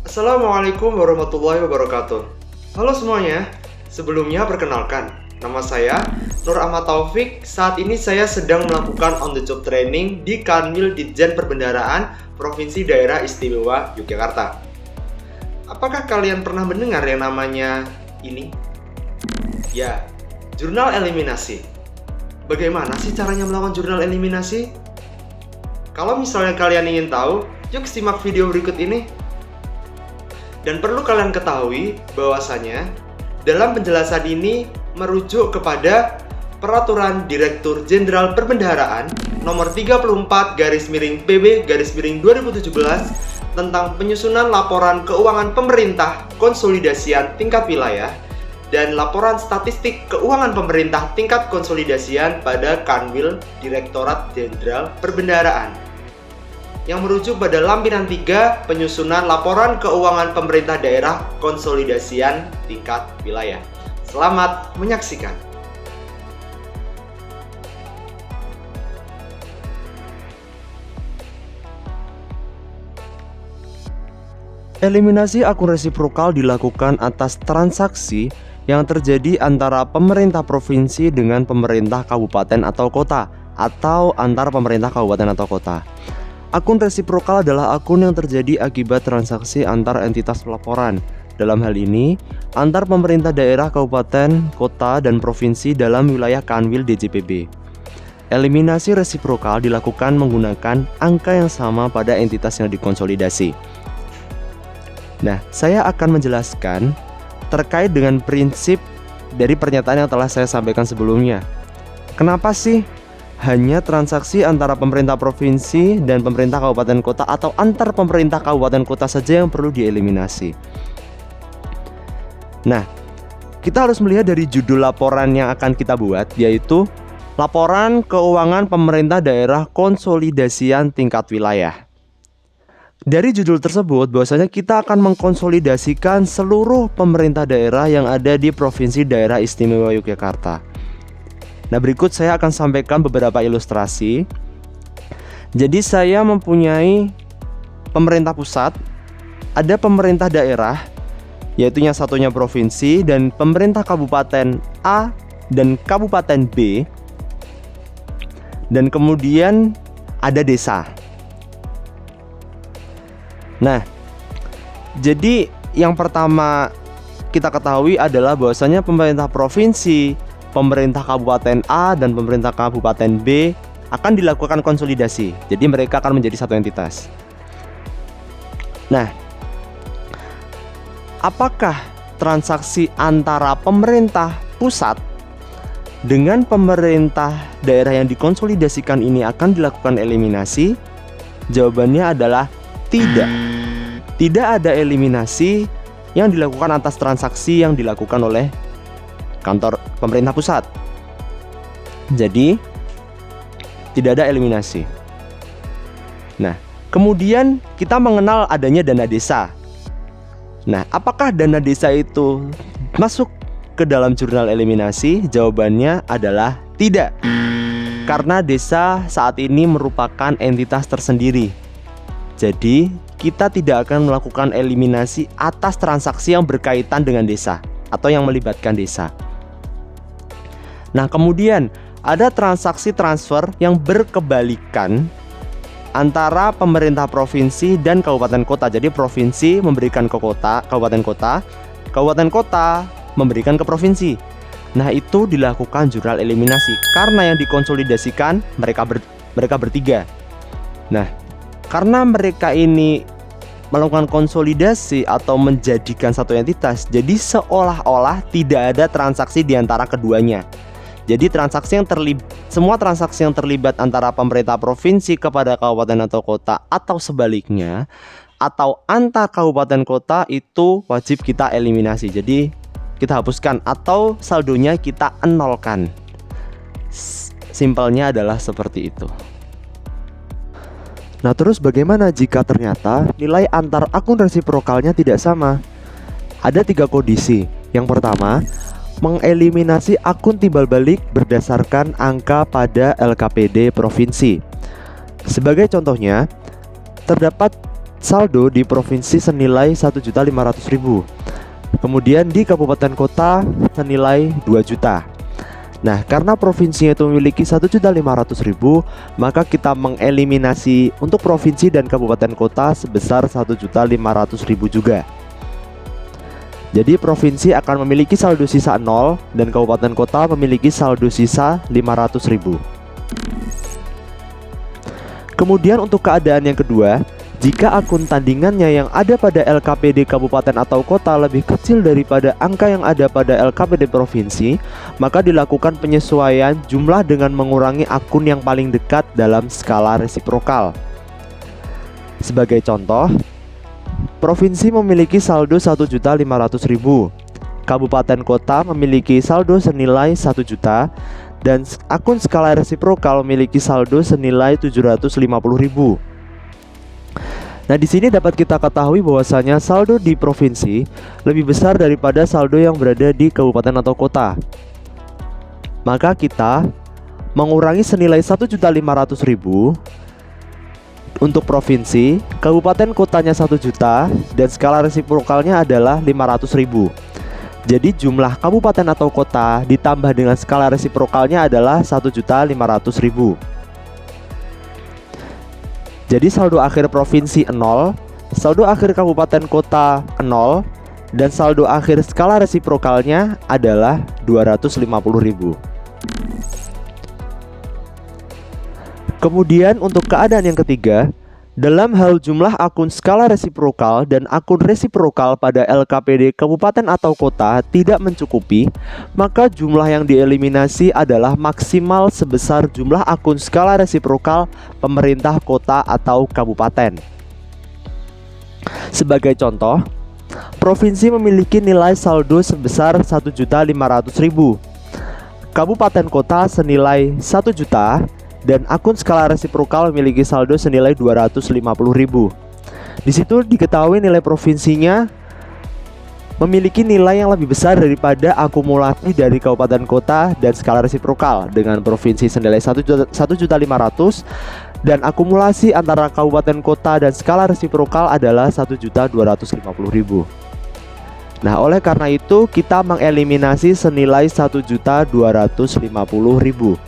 Assalamualaikum warahmatullahi wabarakatuh. Halo semuanya, sebelumnya perkenalkan, nama saya Nur Ahmad Taufik. Saat ini saya sedang melakukan on the job training di Kanwil Ditjen Perbendaharaan Provinsi Daerah Istimewa Yogyakarta. Apakah kalian pernah mendengar yang namanya ini? Ya, jurnal eliminasi. Bagaimana sih caranya melakukan jurnal eliminasi? Kalau misalnya kalian ingin tahu, yuk simak video berikut ini. Dan perlu kalian ketahui bahwasanya dalam penjelasan ini merujuk kepada Peraturan Direktur Jenderal Perbendaharaan Nomor 34/PB/2017 tentang penyusunan laporan keuangan pemerintah konsolidasian tingkat wilayah dan laporan statistik keuangan pemerintah tingkat konsolidasian pada Kanwil Direktorat Jenderal Perbendaharaan, yang merujuk pada lampiran 3 penyusunan laporan keuangan pemerintah daerah konsolidasian tingkat wilayah. Selamat menyaksikan. Eliminasi akun resiprokal dilakukan atas transaksi yang terjadi antara pemerintah provinsi dengan pemerintah kabupaten atau kota, atau antar pemerintah kabupaten atau kota. Akun resiprokal adalah akun yang terjadi akibat transaksi antar entitas pelaporan. Dalam hal ini, antar pemerintah daerah, kabupaten, kota, dan provinsi dalam wilayah Kanwil DJPB. Eliminasi resiprokal dilakukan menggunakan angka yang sama pada entitas yang dikonsolidasi. Nah, saya akan menjelaskan terkait dengan prinsip dari pernyataan yang telah saya sampaikan sebelumnya. Kenapa sih hanya transaksi antara pemerintah provinsi dan pemerintah kabupaten kota atau antar pemerintah kabupaten kota saja yang perlu dieliminasi? Nah, kita harus melihat dari judul laporan yang akan kita buat, yaitu Laporan Keuangan Pemerintah Daerah Konsolidasian Tingkat Wilayah. Dari judul tersebut, bahwasanya kita akan mengkonsolidasikan seluruh pemerintah daerah yang ada di Provinsi Daerah Istimewa Yogyakarta. Nah, berikut saya akan sampaikan beberapa ilustrasi. Jadi saya mempunyai pemerintah pusat, ada pemerintah daerah, yaitu yang satunya provinsi, dan pemerintah kabupaten A dan kabupaten B, dan kemudian ada desa. Nah, jadi yang pertama kita ketahui adalah bahwasanya pemerintah provinsi, pemerintah kabupaten A dan pemerintah kabupaten B akan dilakukan konsolidasi. Jadi mereka akan menjadi satu entitas. Nah, apakah transaksi antara pemerintah pusat dengan pemerintah daerah yang dikonsolidasikan ini akan dilakukan eliminasi? Jawabannya adalah tidak. Tidak ada eliminasi yang dilakukan atas transaksi yang dilakukan oleh kantor pemerintah pusat. Jadi tidak ada eliminasi. Nah, kemudian kita mengenal adanya dana desa. Nah, apakah dana desa itu masuk ke dalam jurnal eliminasi? Jawabannya adalah tidak. Karena desa saat ini merupakan entitas tersendiri. Jadi kita tidak akan melakukan eliminasi atas transaksi yang berkaitan dengan desa atau yang melibatkan desa. Nah, kemudian ada transaksi transfer yang berkebalikan antara pemerintah provinsi dan kabupaten kota. Jadi provinsi memberikan ke kota, kabupaten kota memberikan ke provinsi. Nah, itu dilakukan jurnal eliminasi karena yang dikonsolidasikan mereka bertiga. Nah, karena mereka ini melakukan konsolidasi atau menjadikan satu entitas, jadi seolah-olah tidak ada transaksi di antara keduanya. Jadi semua transaksi yang terlibat antara pemerintah provinsi kepada kabupaten atau kota, atau sebaliknya, atau antar kabupaten kota, itu wajib kita eliminasi. Jadi kita hapuskan atau saldonya kita nolkan. Simpelnya adalah seperti itu. Nah, terus bagaimana jika ternyata nilai antar akun resiprokalnya tidak sama? Ada 3 kondisi. Yang pertama, mengeliminasi akun timbal balik berdasarkan angka pada LKPD provinsi. Sebagai contohnya, terdapat saldo di provinsi senilai 1.500.000. Kemudian di kabupaten kota senilai 2 juta. Nah, karena provinsinya itu memiliki 1.500.000, maka kita mengeliminasi untuk provinsi dan kabupaten kota sebesar 1.500.000 juga. Jadi provinsi akan memiliki saldo sisa 0 dan kabupaten kota memiliki saldo sisa 500.000. Kemudian untuk keadaan yang kedua, jika akun tandingannya yang ada pada LKPD kabupaten atau kota lebih kecil daripada angka yang ada pada LKPD provinsi, maka dilakukan penyesuaian jumlah dengan mengurangi akun yang paling dekat dalam skala resiprokal. Sebagai contoh, provinsi memiliki saldo 1.500.000, kabupaten kota memiliki saldo senilai 1 juta, dan akun skala resiprokal memiliki saldo senilai 750.000. Nah, di sini dapat kita ketahui bahwasanya saldo di provinsi lebih besar daripada saldo yang berada di kabupaten atau kota. Maka kita mengurangi senilai 1.500.000 untuk provinsi, kabupaten kotanya 1 juta, dan skala resiprokalnya adalah 500.000. Jadi jumlah kabupaten atau kota ditambah dengan skala resiprokalnya adalah 1.500.000. Jadi saldo akhir provinsi 0, saldo akhir kabupaten kota 0, dan saldo akhir skala resiprokalnya adalah 250.000. Kemudian untuk keadaan yang ketiga, dalam hal jumlah akun skala resiprokal dan akun resiprokal pada LKPD kabupaten atau kota tidak mencukupi, maka jumlah yang dieliminasi adalah maksimal sebesar jumlah akun skala resiprokal pemerintah kota atau kabupaten. Sebagai contoh, provinsi memiliki nilai saldo sebesar 1.500.000, kabupaten kota senilai 1 juta, dan akun skala resiprokal memiliki saldo senilai 250.000. Di situ diketahui nilai provinsinya memiliki nilai yang lebih besar daripada akumulasi dari kabupaten kota dan skala resiprokal, dengan provinsi senilai 1.500.000 dan akumulasi antara kabupaten kota dan skala resiprokal adalah 1.250.000. Nah, oleh karena itu kita mengeliminasi senilai 1.250.000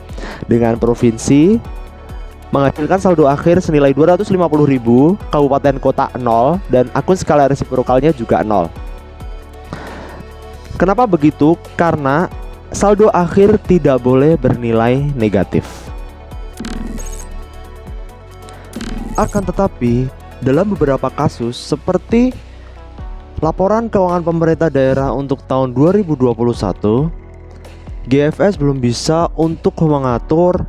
dengan provinsi menghasilkan saldo akhir senilai 250.000, kabupaten kota 0, dan akun skala resiprokalnya juga 0. Kenapa begitu? Karena saldo akhir tidak boleh bernilai negatif. Akan tetapi, dalam beberapa kasus seperti laporan keuangan pemerintah daerah untuk tahun 2021, GFS belum bisa untuk mengatur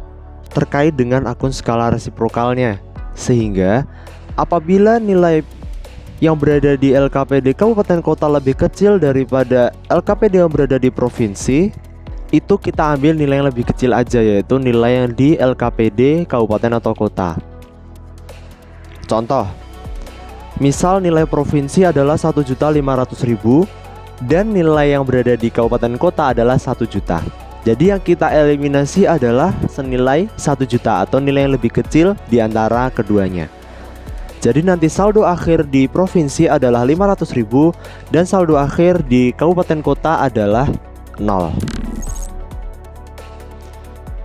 terkait dengan akun skala resiprokalnya, sehingga apabila nilai yang berada di LKPD kabupaten kota lebih kecil daripada LKPD yang berada di provinsi, itu kita ambil nilai yang lebih kecil aja, yaitu nilai yang di LKPD kabupaten atau kota. Contoh, misal nilai provinsi adalah 1.500.000 dan nilai yang berada di kabupaten kota adalah 1 juta. Jadi yang kita eliminasi adalah senilai 1 juta atau nilai yang lebih kecil di antara keduanya. Jadi nanti saldo akhir di provinsi adalah 500.000 dan saldo akhir di kabupaten kota adalah 0.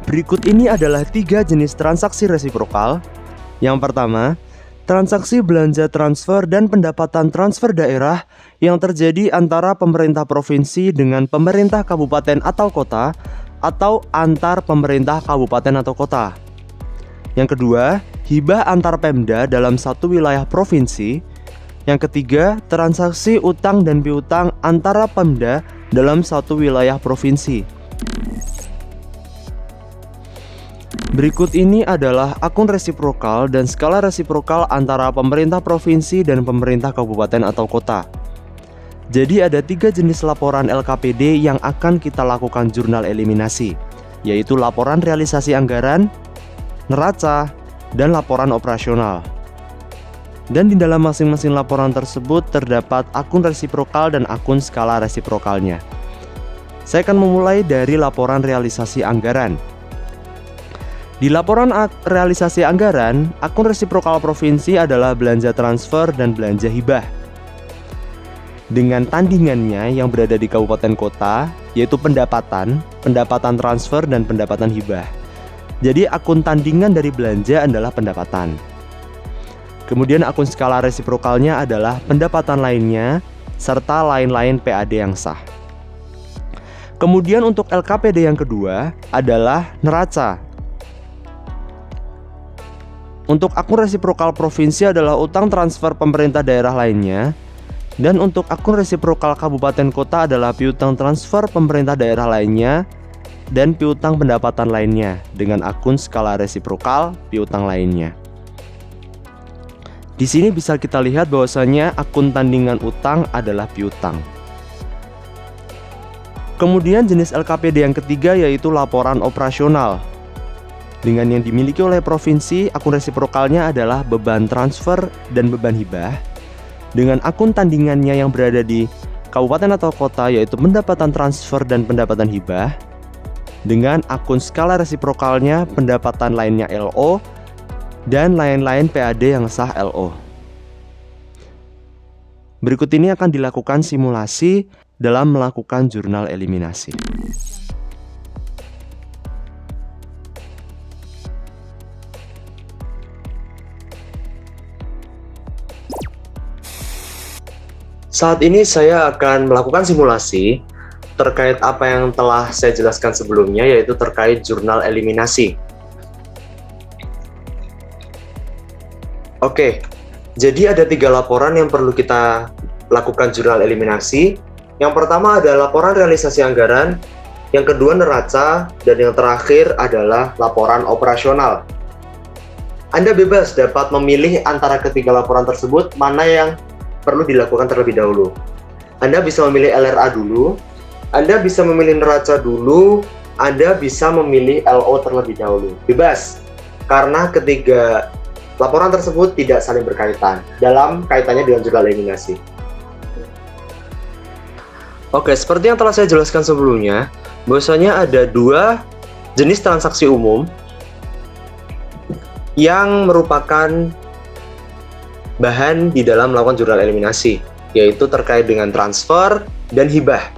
Berikut ini adalah 3 jenis transaksi resiprokal. Yang pertama, transaksi belanja transfer dan pendapatan transfer daerah yang terjadi antara pemerintah provinsi dengan pemerintah kabupaten atau kota, atau antar pemerintah kabupaten atau kota. Yang kedua, hibah antar Pemda dalam satu wilayah provinsi. Yang ketiga, transaksi utang dan piutang antara Pemda dalam satu wilayah provinsi. Berikut ini adalah akun resiprokal dan skala resiprokal antara pemerintah provinsi dan pemerintah kabupaten atau kota. Jadi ada 3 jenis laporan LKPD yang akan kita lakukan jurnal eliminasi, yaitu laporan realisasi anggaran, neraca, dan laporan operasional. Dan di dalam masing-masing laporan tersebut terdapat akun resiprokal dan akun skala resiprokalnya. Saya akan memulai dari laporan realisasi anggaran. Di laporan realisasi anggaran, akun resiprokal provinsi adalah belanja transfer dan belanja hibah. Dengan tandingannya yang berada di kabupaten kota, yaitu pendapatan transfer dan pendapatan hibah. Jadi akun tandingan dari belanja adalah pendapatan. Kemudian akun skala resiprokalnya adalah pendapatan lainnya serta lain-lain PAD yang sah. Kemudian untuk LKPD yang kedua adalah neraca. Untuk akun resiprokal provinsi adalah utang transfer pemerintah daerah lainnya. Dan untuk akun resiprokal kabupaten kota adalah piutang transfer pemerintah daerah lainnya dan piutang pendapatan lainnya dengan akun skala resiprokal piutang lainnya. Di sini bisa kita lihat bahwasanya akun tandingan utang adalah piutang. Kemudian jenis LKPD yang ketiga yaitu laporan operasional. Dengan yang dimiliki oleh provinsi, akun resiprokalnya adalah beban transfer dan beban hibah. Dengan akun tandingannya yang berada di kabupaten atau kota yaitu pendapatan transfer dan pendapatan hibah. Dengan akun skala resiprokalnya pendapatan lainnya LO dan lain-lain PAD yang sah LO. Berikut ini akan dilakukan simulasi dalam melakukan jurnal eliminasi. Saat ini saya akan melakukan simulasi terkait apa yang telah saya jelaskan sebelumnya, yaitu terkait jurnal eliminasi. Oke, jadi ada 3 laporan yang perlu kita lakukan jurnal eliminasi. Yang pertama adalah laporan realisasi anggaran, yang kedua neraca, dan yang terakhir adalah laporan operasional. Anda bebas dapat memilih antara ketiga laporan tersebut mana yang perlu dilakukan terlebih dahulu. Anda bisa memilih LRA dulu, Anda bisa memilih neraca dulu, Anda bisa memilih LO terlebih dahulu. Bebas, karena ketiga laporan tersebut tidak saling berkaitan dalam kaitannya dengan jurnal eliminasi. Oke, seperti yang telah saya jelaskan sebelumnya, bahwasanya ada 2 jenis transaksi umum yang merupakan bahan di dalam melakukan jurnal eliminasi, yaitu terkait dengan transfer dan hibah.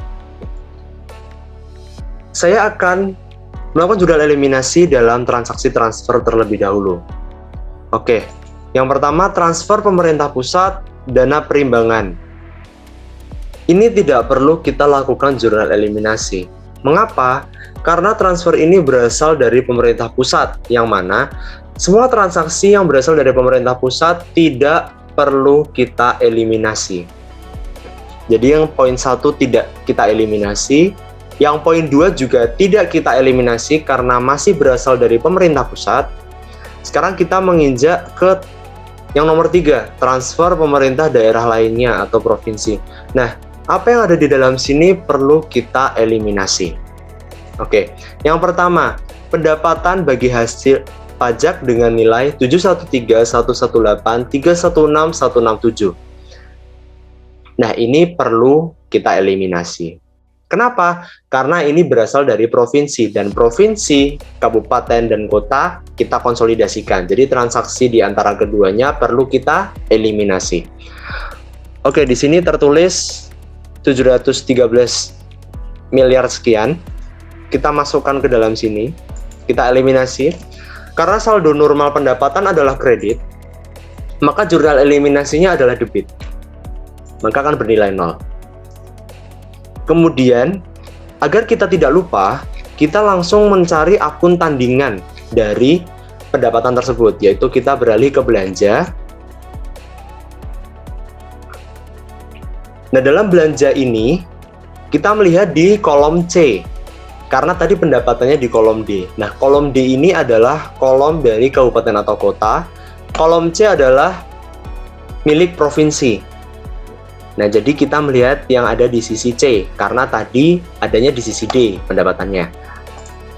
Saya akan melakukan jurnal eliminasi dalam transaksi transfer terlebih dahulu. Oke, yang pertama transfer pemerintah pusat dana perimbangan. Ini tidak perlu kita lakukan jurnal eliminasi. Mengapa? Karena transfer ini berasal dari pemerintah pusat, yang mana semua transaksi yang berasal dari pemerintah pusat tidak perlu kita eliminasi. Jadi yang poin 1 tidak kita eliminasi, yang poin 2 juga tidak kita eliminasi karena masih berasal dari pemerintah pusat. Sekarang kita menginjak ke yang nomor 3, transfer pemerintah daerah lainnya atau provinsi. Nah, apa yang ada di dalam sini perlu kita eliminasi. Oke, yang pertama, pendapatan bagi hasil pajak dengan nilai 713.118.316.167. Nah, ini perlu kita eliminasi. Kenapa? Karena ini berasal dari provinsi, dan provinsi, kabupaten, dan kota kita konsolidasikan. Jadi transaksi di antara keduanya perlu kita eliminasi. Oke, di sini tertulis 713 miliar sekian. Kita masukkan ke dalam sini, kita eliminasi. Karena saldo normal pendapatan adalah kredit, maka jurnal eliminasinya adalah debit. Maka akan bernilai 0. Kemudian, agar kita tidak lupa, kita langsung mencari akun tandingan dari pendapatan tersebut, yaitu kita beralih ke belanja. Nah, dalam belanja ini, kita melihat di kolom C, karena tadi pendapatannya di kolom D. Nah, kolom D ini adalah kolom dari kabupaten atau kota. Kolom C adalah milik provinsi. Nah, jadi kita melihat yang ada di sisi C, karena tadi adanya di sisi D pendapatannya.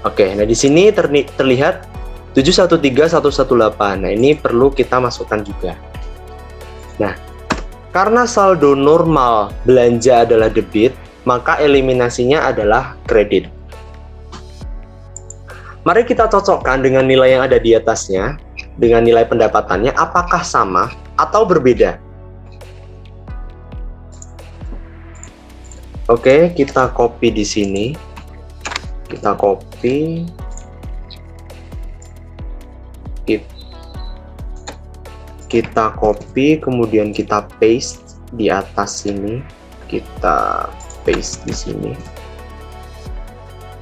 Oke, nah di sini terlihat 713.118. Nah, ini perlu kita masukkan juga. Nah, karena saldo normal belanja adalah debit, maka eliminasinya adalah kredit. Mari kita cocokkan dengan nilai yang ada di atasnya, dengan nilai pendapatannya, apakah sama atau berbeda. Oke, kita copy di sini. Kita copy. Kita copy, kemudian kita paste di atas sini. Kita paste di sini.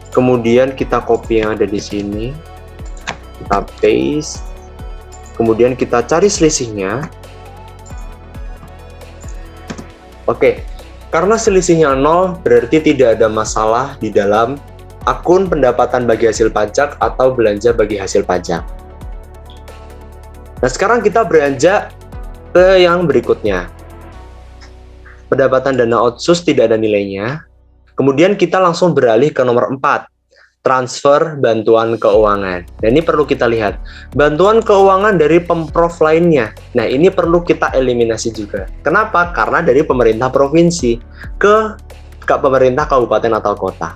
Kemudian kita copy yang ada di sini. Kita paste. Kemudian kita cari selisihnya. Oke, karena selisihnya 0 berarti tidak ada masalah di dalam akun pendapatan bagi hasil pajak atau belanja bagi hasil pajak. Nah, sekarang kita beranjak ke yang berikutnya. Pendapatan dana otsus tidak ada nilainya. Kemudian kita langsung beralih ke nomor 4, transfer bantuan keuangan. Nah, ini perlu kita lihat. Bantuan keuangan dari pemprov lainnya. Nah, ini perlu kita eliminasi juga. Kenapa? Karena dari pemerintah provinsi ke pemerintah kabupaten atau kota.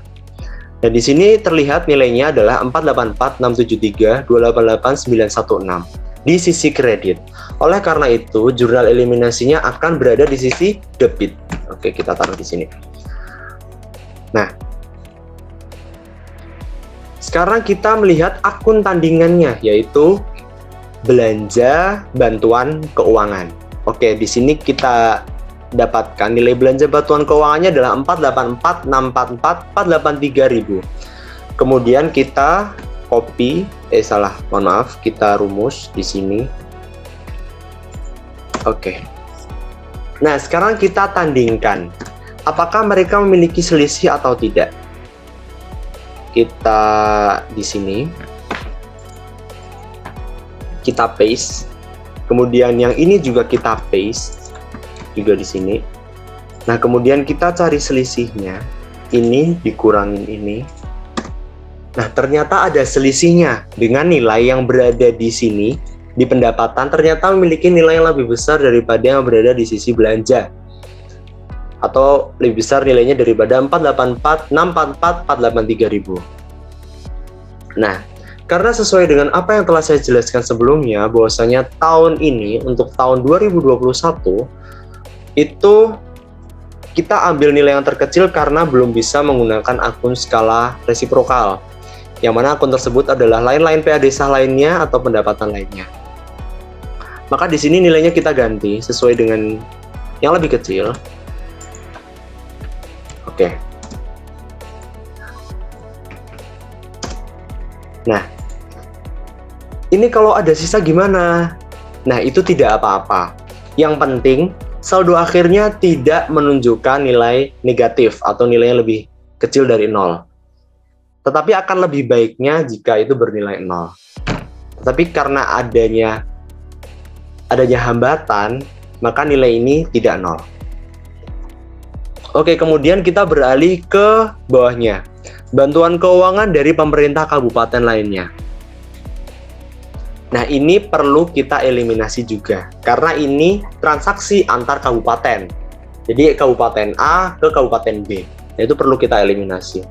Nah, di sini terlihat nilainya adalah 484.673, 288.916 di sisi kredit. Oleh karena itu, jurnal eliminasinya akan berada di sisi debit. Oke, kita taruh di sini. Nah, sekarang kita melihat akun tandingannya, yaitu belanja bantuan keuangan. Oke, di sini kita dapatkan nilai belanja bantuan keuangannya adalah 484.644.483.000. Kemudian kita copy, kita rumus di sini. Oke. Nah, sekarang kita tandingkan. Apakah mereka memiliki selisih atau tidak? Kita di sini. Kita paste. Kemudian yang ini juga kita paste. Juga di sini. Nah, kemudian kita cari selisihnya. Ini dikurangin ini. Nah, ternyata ada selisihnya dengan nilai yang berada di sini, di pendapatan, ternyata memiliki nilai yang lebih besar daripada yang berada di sisi belanja. Atau lebih besar nilainya daripada 484.644.483.000. Nah, karena sesuai dengan apa yang telah saya jelaskan sebelumnya, bahwasanya tahun ini, untuk tahun 2021, itu kita ambil nilai yang terkecil karena belum bisa menggunakan akun skala resiprokal. Yang mana akun tersebut adalah lain-lain PA desa lainnya atau pendapatan lainnya. Maka di sini nilainya kita ganti sesuai dengan yang lebih kecil. Oke. Nah, ini kalau ada sisa gimana? Nah, itu tidak apa-apa. Yang penting saldo akhirnya tidak menunjukkan nilai negatif atau nilai yang lebih kecil dari 0. Tetapi akan lebih baiknya jika itu bernilai 0. Tetapi karena adanya hambatan, maka nilai ini tidak 0. Oke, kemudian kita beralih ke bawahnya. Bantuan keuangan dari pemerintah kabupaten lainnya. Nah, ini perlu kita eliminasi juga. Karena ini transaksi antar kabupaten. Jadi, kabupaten A ke kabupaten B. Nah, itu perlu kita eliminasi.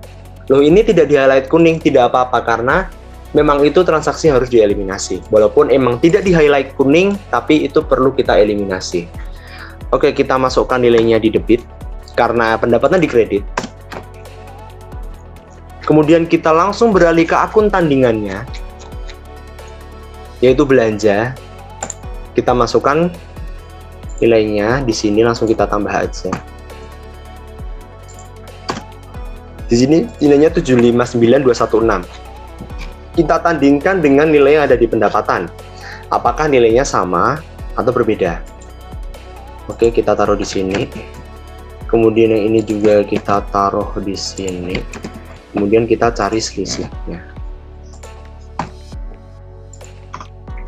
Loh, ini tidak di-highlight kuning, tidak apa-apa karena memang itu transaksi harus dieliminasi. Walaupun emang tidak di-highlight kuning, tapi itu perlu kita eliminasi. Oke, kita masukkan nilainya di debit karena pendapatan di kredit. Kemudian kita langsung beralih ke akun tandingannya, yaitu belanja. Kita masukkan nilainya di sini, langsung kita tambah aja. Di sini nilainya 759.216. Kita tandingkan dengan nilai yang ada di pendapatan. Apakah nilainya sama atau berbeda? Oke, kita taruh di sini. Kemudian yang ini juga kita taruh di sini. Kemudian kita cari selisihnya.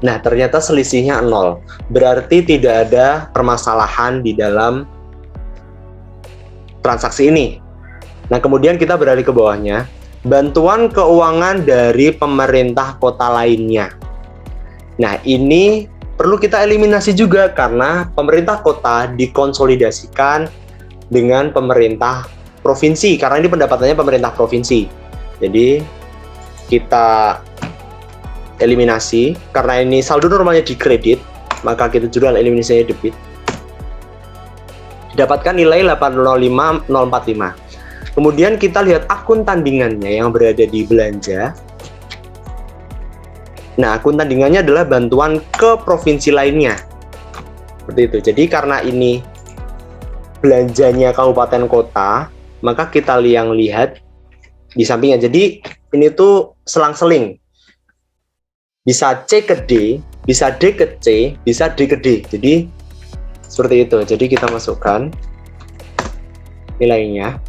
Nah, ternyata selisihnya 0. Berarti tidak ada permasalahan di dalam transaksi ini. Nah, kemudian kita beralih ke bawahnya. Bantuan keuangan dari pemerintah kota lainnya. Nah, ini perlu kita eliminasi juga karena pemerintah kota dikonsolidasikan dengan pemerintah provinsi. Karena ini pendapatannya pemerintah provinsi. Jadi, kita eliminasi. Karena ini saldo normalnya di kredit, maka kita judul eliminasinya debit. Dapatkan nilai 805045. Kemudian kita lihat akun tandingannya yang berada di belanja. Nah, akun tandingannya adalah bantuan ke provinsi lainnya. Seperti itu. Jadi karena ini belanjanya kabupaten kota, maka kita lihat di sampingnya. Jadi ini tuh selang-seling. Bisa C ke D, bisa D ke C, bisa D ke D. Jadi seperti itu. Jadi kita masukkan nilainya.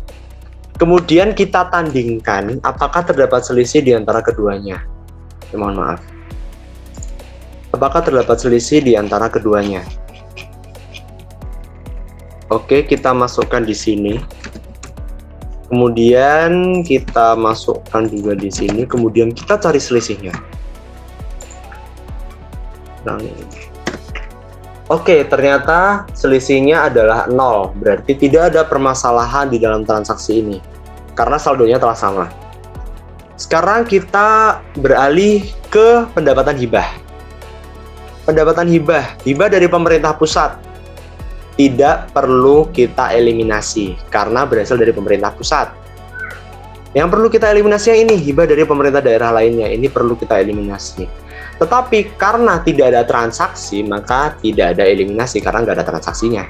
Kemudian kita tandingkan apakah terdapat selisih di antara keduanya. Mohon maaf. Apakah terdapat selisih di antara keduanya? Oke, kita masukkan di sini. Kemudian kita masukkan juga di sini. Kemudian kita cari selisihnya. Nah, oke, ternyata selisihnya adalah 0. Berarti tidak ada permasalahan di dalam transaksi ini karena saldonya telah sama. Sekarang kita beralih ke pendapatan hibah. Pendapatan hibah dari pemerintah pusat tidak perlu kita eliminasi karena berasal dari pemerintah pusat. Yang perlu kita eliminasi yang ini, hibah dari pemerintah daerah lainnya. Ini perlu kita eliminasi. Tetapi karena tidak ada transaksi, maka tidak ada eliminasi karena nggak ada transaksinya.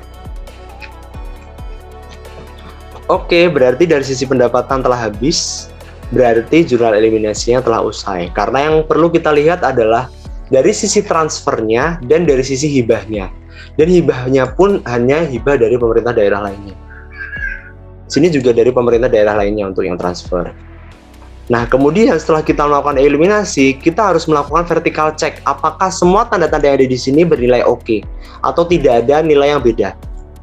Oke, berarti dari sisi pendapatan telah habis, berarti jurnal eliminasinya telah usai. Karena yang perlu kita lihat adalah dari sisi transfernya dan dari sisi hibahnya. Dan hibahnya pun hanya hibah dari pemerintah daerah lainnya. Sini juga dari pemerintah daerah lainnya untuk yang transfer. Nah, kemudian setelah kita melakukan eliminasi, kita harus melakukan vertical check. Apakah semua tanda-tanda yang ada di sini bernilai oke, atau tidak ada nilai yang beda?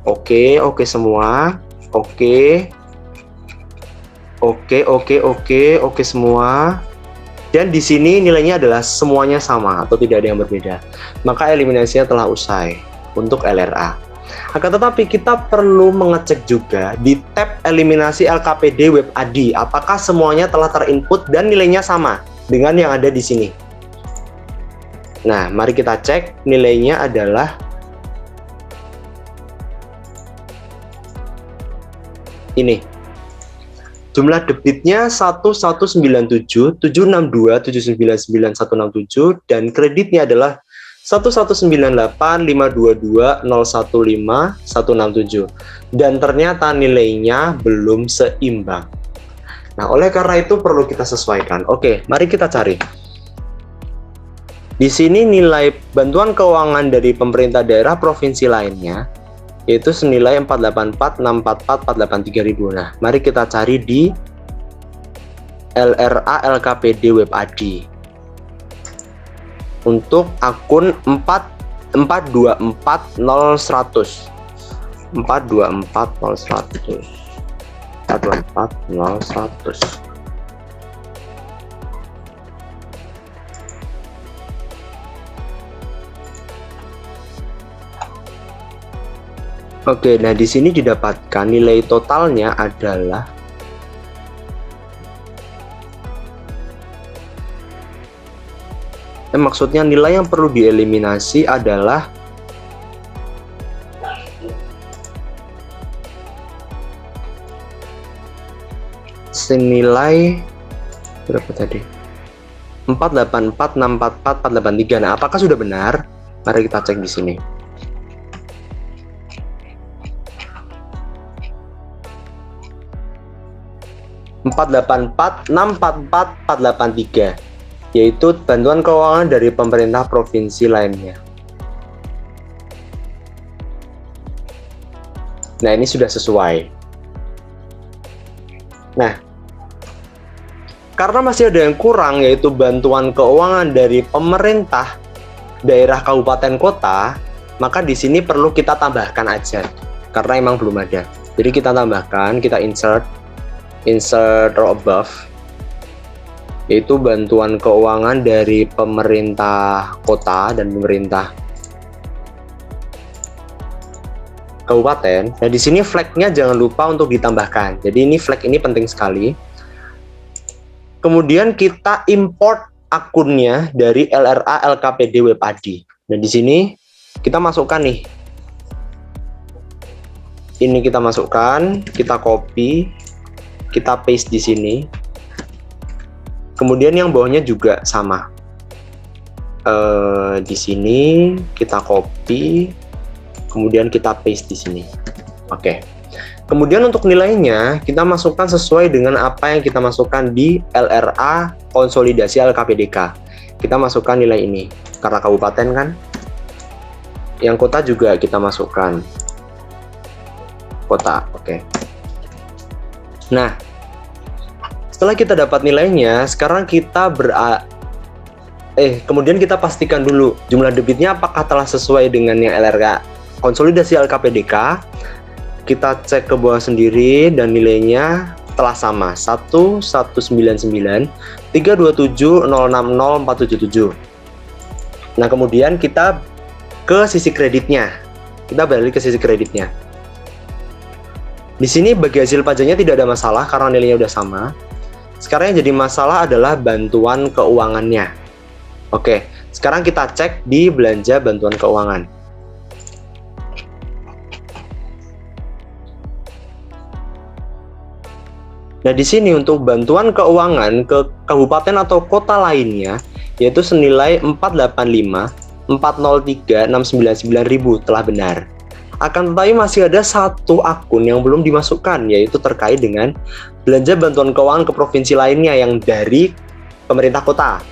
Oke semua. Oke semua. Dan di sini nilainya adalah semuanya sama atau tidak ada yang berbeda. Maka eliminasinya telah usai untuk LRA. Akan tetapi kita perlu mengecek juga di tab eliminasi LKPD Web AD apakah semuanya telah terinput dan nilainya sama dengan yang ada di sini. Nah, mari kita cek nilainya adalah ini. Jumlah debitnya 1197.762.799.167 dan kreditnya adalah 1198.522.015.167 dan ternyata nilainya belum seimbang. Nah, oleh karena itu perlu kita sesuaikan. Oke, mari kita cari. Di sini nilai bantuan keuangan dari pemerintah daerah provinsi lainnya yaitu senilai 484.644.483.000. Nah, mari kita cari di LRA LKPD Web AD. Untuk akun 4240100 4240100 Oke, nah di sini didapatkan nilai totalnya adalah maksudnya nilai yang perlu dieliminasi adalah senilai berapa tadi? 484.644.483. Nah, apakah sudah benar? Mari kita cek di sini. (484.644.483) yaitu bantuan keuangan dari pemerintah provinsi lainnya. Nah, ini sudah sesuai. Nah, karena masih ada yang kurang yaitu bantuan keuangan dari pemerintah daerah kabupaten kota, maka di sini perlu kita tambahkan aja karena emang belum ada. Jadi kita tambahkan, kita insert row above, yaitu bantuan keuangan dari pemerintah kota dan pemerintah kabupaten. Nah, di sini flagnya jangan lupa untuk ditambahkan. Jadi ini flag ini penting sekali. Kemudian kita import akunnya dari LRA LKPD WebAD. Dan di sini kita masukkan nih. Ini kita masukkan, kita copy, kita paste di sini. Kemudian yang bawahnya juga sama. Di sini kita copy, kemudian kita paste di sini. Oke. Kemudian untuk nilainya kita masukkan sesuai dengan apa yang kita masukkan di LRA konsolidasi LKPDK. Kita masukkan nilai ini karena kabupaten kan. Yang kota juga kita masukkan. Kota, oke. Nah, setelah kita dapat nilainya, sekarang kita kemudian kita pastikan dulu jumlah debitnya apakah telah sesuai dengan yang LRA konsolidasi LKPDK. Kita cek ke bawah sendiri dan nilainya telah sama 1199 327 060 477. Nah, kemudian kita ke sisi kreditnya. Kita balik ke sisi kreditnya. Di sini bagi hasil pajaknya tidak ada masalah karena nilainya udah sama. Sekarang yang jadi masalah adalah bantuan keuangannya. Oke, sekarang kita cek di belanja bantuan keuangan. Nah, di sini untuk bantuan keuangan ke kabupaten atau kota lainnya yaitu senilai 485 403 699.000 telah benar. Akan tetapi masih ada satu akun yang belum dimasukkan, yaitu terkait dengan belanja bantuan keuangan ke provinsi lainnya yang dari pemerintah kota.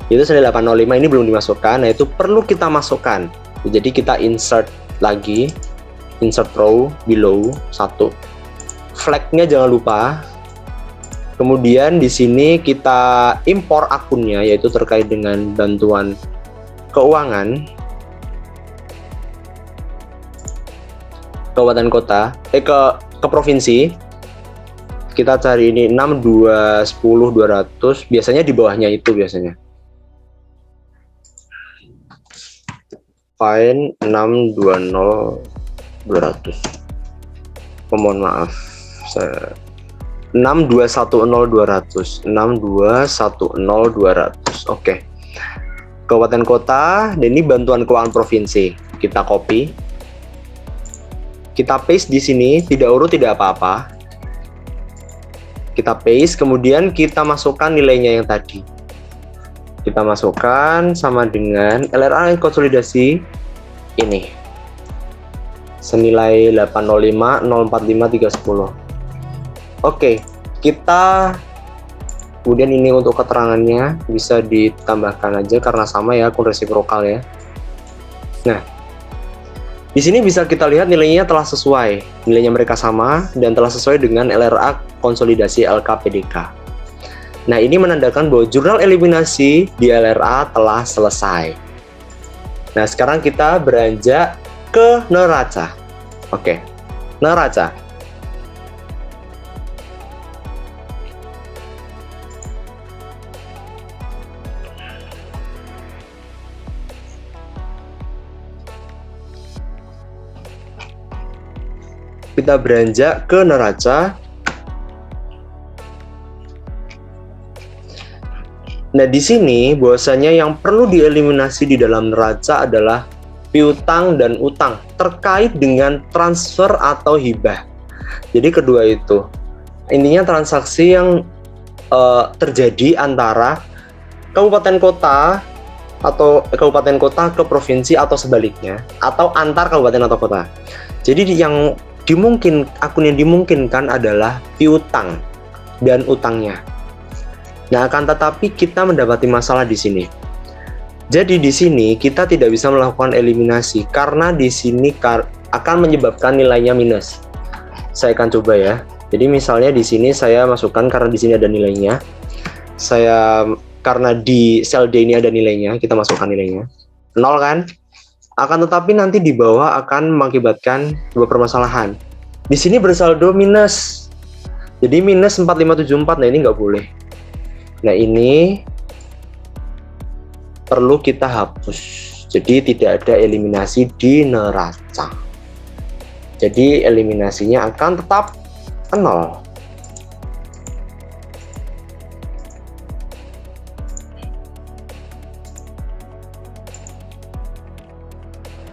Yaitu senilai 805 ini belum dimasukkan, nah itu perlu kita masukkan. Jadi kita insert lagi, insert row below 1. Flag-nya jangan lupa. Kemudian di sini kita impor akunnya, yaitu terkait dengan bantuan keuangan kabupaten kota, ke provinsi. Kita cari ini 6 2 10 200, biasanya di bawahnya itu biasanya. Find 6 20 200. Mohon maaf. 6210200 6210200. Oke. Kabupaten kota, dan ini bantuan keuangan provinsi. Kita copy. Kita paste di sini, tidak urut tidak apa-apa. Kita paste, kemudian kita masukkan nilainya yang tadi. Kita masukkan sama dengan LRA konsolidasi ini. Senilai 805 045 310. Oke, kita kemudian ini untuk keterangannya bisa ditambahkan aja karena sama ya, akun resiprokal ya. Nah, di sini bisa kita lihat nilainya telah sesuai, nilainya mereka sama dan telah sesuai dengan LRA konsolidasi LKPDK. Nah, ini menandakan bahwa jurnal eliminasi di LRA telah selesai. Nah, sekarang kita beranjak ke neraca. Oke, neraca. Kita beranjak ke neraca. Nah, di sini bahwasanya yang perlu dieliminasi di dalam neraca adalah piutang dan utang terkait dengan transfer atau hibah. Jadi kedua itu intinya transaksi yang terjadi antara kabupaten kota atau kabupaten kota ke provinsi atau sebaliknya, atau antar kabupaten atau kota. Jadi akun yang dimungkinkan adalah piutang dan utangnya. Nah, akan tetapi kita mendapati masalah di sini. Jadi di sini kita tidak bisa melakukan eliminasi karena di sini akan menyebabkan nilainya minus. Saya akan coba ya. Jadi misalnya di sini saya masukkan karena di sini ada nilainya. Karena di sel D ini ada nilainya, kita masukkan nilainya. 0 kan? Akan tetapi nanti di bawah akan mengakibatkan dua permasalahan. Di sini bersaldo minus. Jadi minus 4574, nah ini nggak boleh. Nah, ini perlu kita hapus. Jadi tidak ada eliminasi di neraca. Jadi eliminasinya akan tetap 0.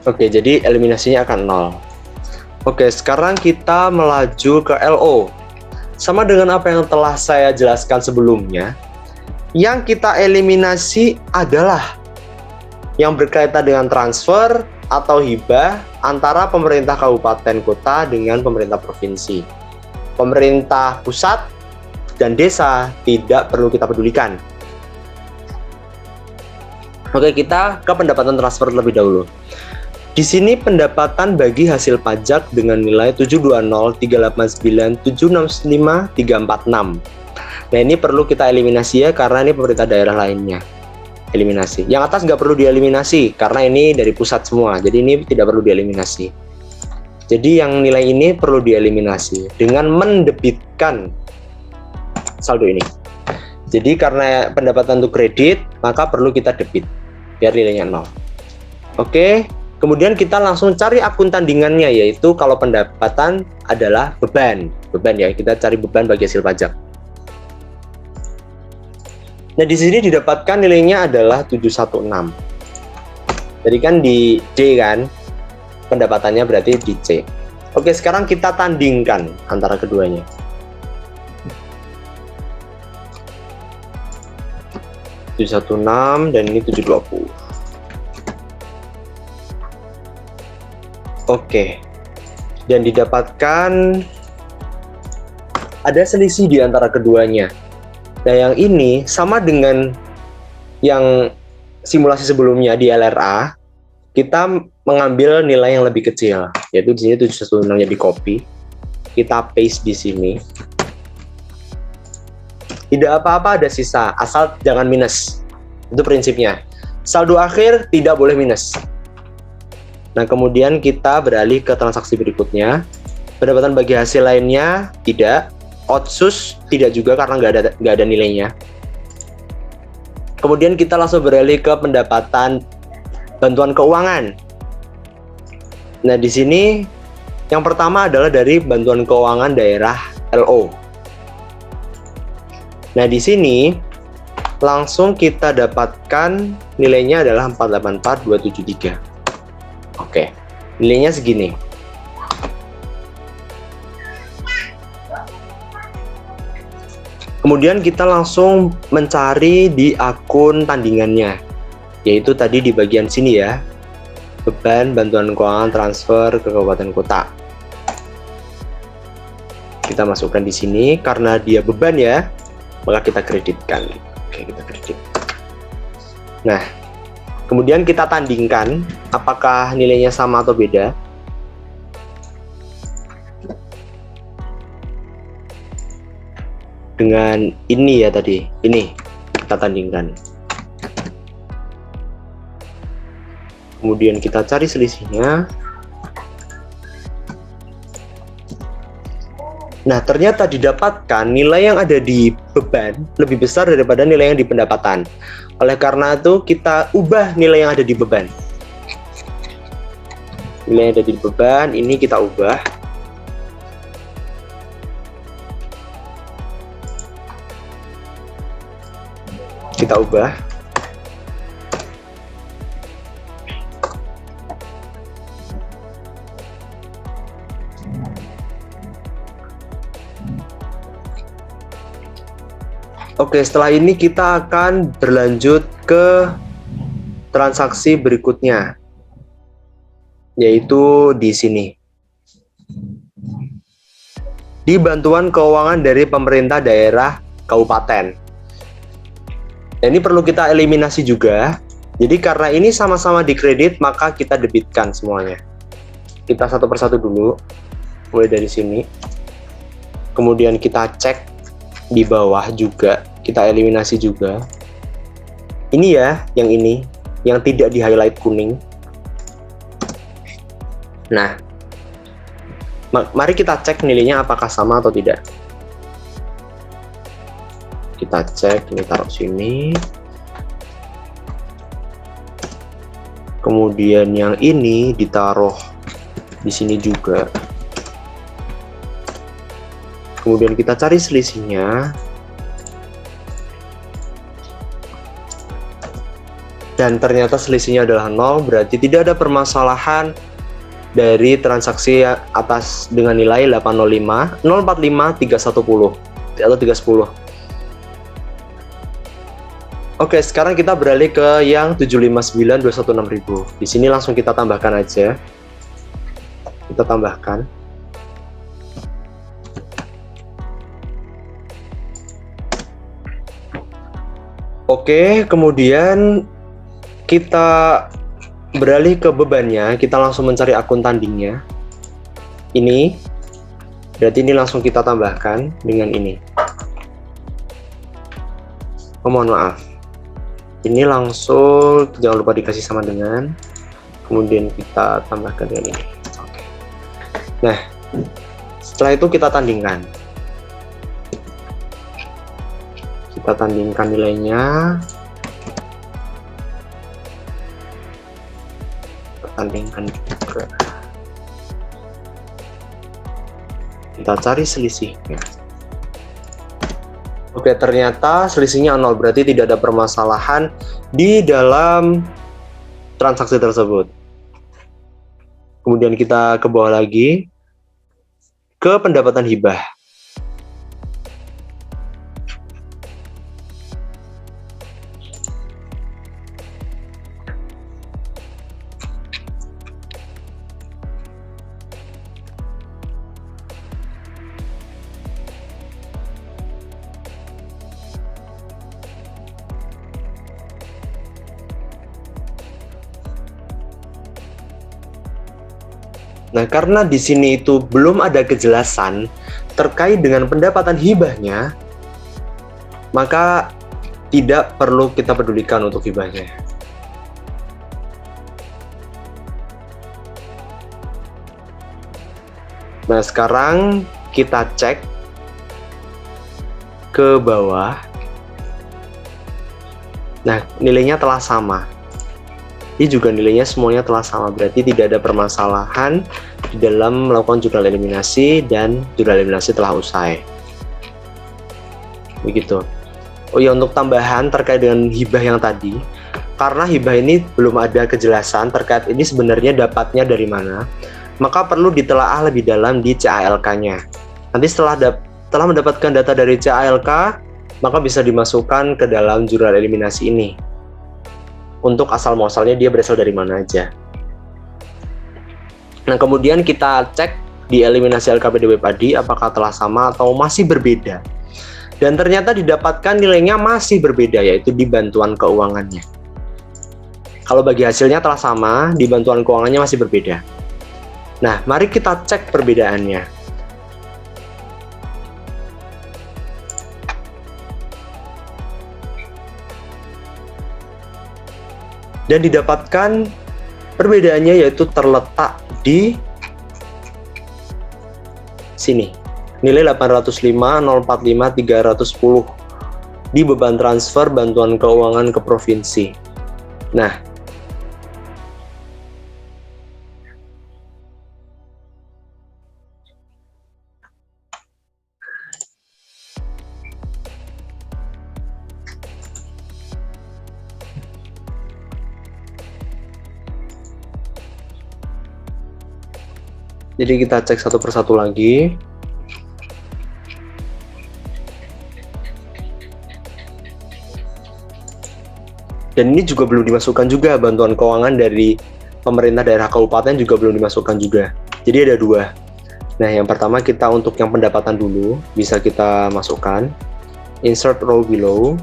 Oke, jadi eliminasinya akan 0. Oke, sekarang kita melaju ke LO. Sama dengan apa yang telah saya jelaskan sebelumnya, yang kita eliminasi adalah yang berkaitan dengan transfer atau hibah antara pemerintah kabupaten kota dengan pemerintah provinsi. Pemerintah pusat dan desa tidak perlu kita pedulikan. Oke, kita ke pendapatan transfer terlebih dahulu. Di sini pendapatan bagi hasil pajak dengan nilai 720.389.765.346. Nah, ini perlu kita eliminasi ya, karena ini pemerintah daerah lainnya. Eliminasi. Yang atas nggak perlu dieliminasi, karena ini dari pusat semua. Jadi ini tidak perlu dieliminasi. Jadi yang nilai ini perlu dieliminasi dengan mendebitkan saldo ini. Jadi karena pendapatan untuk kredit, maka perlu kita debit, biar nilainya 0. Oke. Kemudian kita langsung cari akun tandingannya, yaitu kalau pendapatan adalah beban ya, kita cari beban bagi hasil pajak. Nah, di sini didapatkan nilainya adalah 716. Jadi kan di D kan, pendapatannya berarti di C. Oke, sekarang kita tandingkan antara keduanya. dan ini 720. Oke, dan didapatkan ada selisih di antara keduanya. Nah, yang ini sama dengan yang simulasi sebelumnya di LRA, kita mengambil nilai yang lebih kecil, yaitu di sini 716-nya di copy, kita paste di sini. Tidak apa-apa ada sisa, asal jangan minus. Itu prinsipnya. Saldo akhir tidak boleh minus. Nah, kemudian kita beralih ke transaksi berikutnya. Pendapatan bagi hasil lainnya tidak, otsus tidak juga karena nggak ada nilainya. Kemudian kita langsung beralih ke pendapatan bantuan keuangan. Nah, di sini yang pertama adalah dari bantuan keuangan daerah LO. Nah, di sini langsung kita dapatkan nilainya adalah 484.273. Oke, nilainya segini. Kemudian kita langsung mencari di akun tandingannya, yaitu tadi di bagian sini ya, beban bantuan keuangan transfer ke kabupaten kota. Kita masukkan di sini, karena dia beban ya, maka kita kreditkan. Oke, kita kredit. Nah, kemudian kita tandingkan apakah nilainya sama atau beda. Dengan ini ya tadi, ini kita tandingkan. Kemudian kita cari selisihnya. Nah, ternyata didapatkan nilai yang ada di beban lebih besar daripada nilai yang di pendapatan. Oleh karena itu, kita ubah nilai yang ada di beban. Nilai yang ada di beban, ini kita ubah. Kita ubah. Oke, setelah ini kita akan berlanjut ke transaksi berikutnya, yaitu di sini. Di bantuan keuangan dari pemerintah daerah kabupaten. Dan ini perlu kita eliminasi juga. Jadi karena ini sama-sama dikredit, maka kita debitkan semuanya. Kita satu persatu dulu, mulai dari sini. Kemudian kita cek di bawah juga, kita eliminasi juga. Ini ya, yang tidak di highlight kuning. Nah, mari kita cek nilainya apakah sama atau tidak. Kita cek, ini taruh sini. Kemudian yang ini ditaruh di sini juga. Kemudian kita cari selisihnya. dan ternyata selisihnya adalah 0, berarti tidak ada permasalahan dari transaksi atas dengan nilai 805 045 310 atau 310. Oke, sekarang kita beralih ke yang 759 216.000. Di sini langsung kita tambahkan aja. Kita tambahkan. Oke, kemudian kita beralih ke bebannya, kita langsung mencari akun tandingnya. Ini, berarti ini langsung kita tambahkan dengan ini. Oh, mohon maaf. Ini langsung jangan lupa dikasih sama dengan, kemudian kita tambahkan dengan ini. Oke. Nah, setelah itu kita tandingkan. Kita tandingkan nilainya. Tandingkan juga. Kita cari selisihnya. Oke, ternyata selisihnya 0, berarti tidak ada permasalahan di dalam transaksi tersebut. Kemudian kita ke bawah lagi ke pendapatan hibah. Nah, karena di sini itu belum ada kejelasan terkait dengan pendapatan hibahnya, maka tidak perlu kita pedulikan untuk hibahnya. Nah, sekarang kita cek ke bawah. Nah, nilainya telah sama. Ini juga nilainya semuanya telah sama, berarti tidak ada permasalahan di dalam melakukan jurnal eliminasi dan jurnal eliminasi telah usai. Begitu. Oh ya, untuk tambahan terkait dengan hibah yang tadi, karena hibah ini belum ada kejelasan terkait ini sebenarnya dapatnya dari mana, maka perlu ditelaah lebih dalam di CALK-nya. Nanti setelah mendapatkan data dari CALK, maka bisa dimasukkan ke dalam jurnal eliminasi ini. Untuk asal muasalnya dia berasal dari mana aja. Nah, kemudian kita cek di eliminasi LKPD WebAD apakah telah sama atau masih berbeda. Dan ternyata didapatkan nilainya masih berbeda, yaitu di bantuan keuangannya. Kalau bagi hasilnya telah sama, di bantuan keuangannya masih berbeda. Nah, mari kita cek perbedaannya. Dan didapatkan perbedaannya yaitu terletak di sini. Nilai 805, 045, 310 di beban transfer bantuan keuangan ke provinsi. Nah, jadi kita cek satu persatu lagi. Dan ini juga belum dimasukkan juga, bantuan keuangan dari pemerintah daerah kabupaten juga belum dimasukkan juga. Jadi ada dua. Nah, yang pertama kita untuk yang pendapatan dulu, bisa kita masukkan. Insert row below.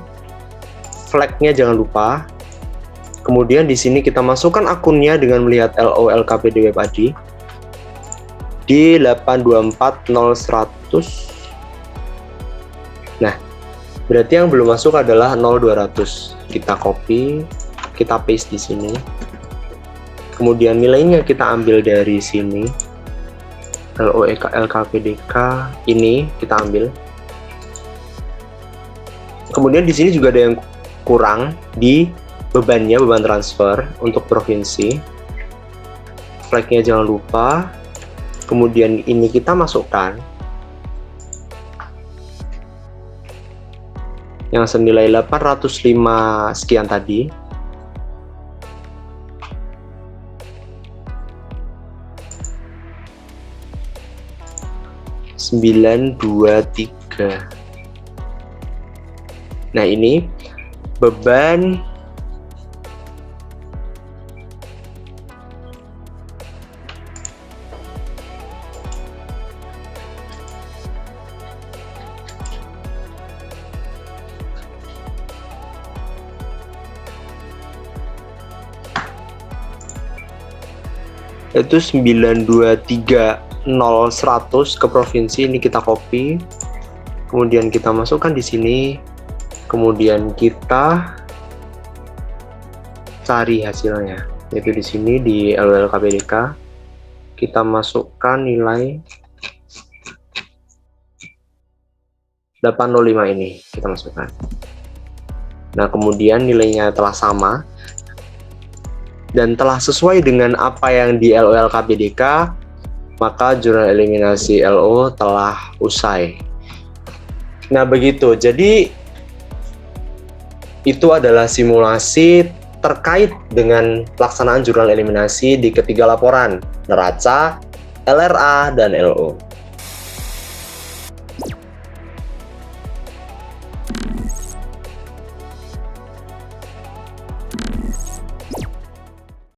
Flag-nya jangan lupa. Kemudian di sini kita masukkan akunnya dengan melihat LOLKPD WebAD. Di 8240100. Nah, berarti yang belum masuk adalah 0200. Kita copy, kita paste di sini. Kemudian nilainya kita ambil dari sini. LOLKPDK ini kita ambil. Kemudian di sini juga ada yang kurang di bebannya, beban transfer untuk provinsi. Flag-nya jangan lupa. Kemudian ini kita masukkan yang senilai 805 sekian tadi. 923. Nah, ini beban itu 9230100 ke provinsi. Ini kita copy, kemudian kita masukkan di sini, kemudian kita cari hasilnya, yaitu di sini di LOL KPDK kita masukkan nilai 805 ini, kita masukkan. Nah, kemudian nilainya telah sama dan telah sesuai dengan apa yang di LOL KPDK, maka jurnal eliminasi LO telah usai. Nah, begitu. Jadi itu adalah simulasi terkait dengan pelaksanaan jurnal eliminasi di ketiga laporan, neraca, LRA, dan LO.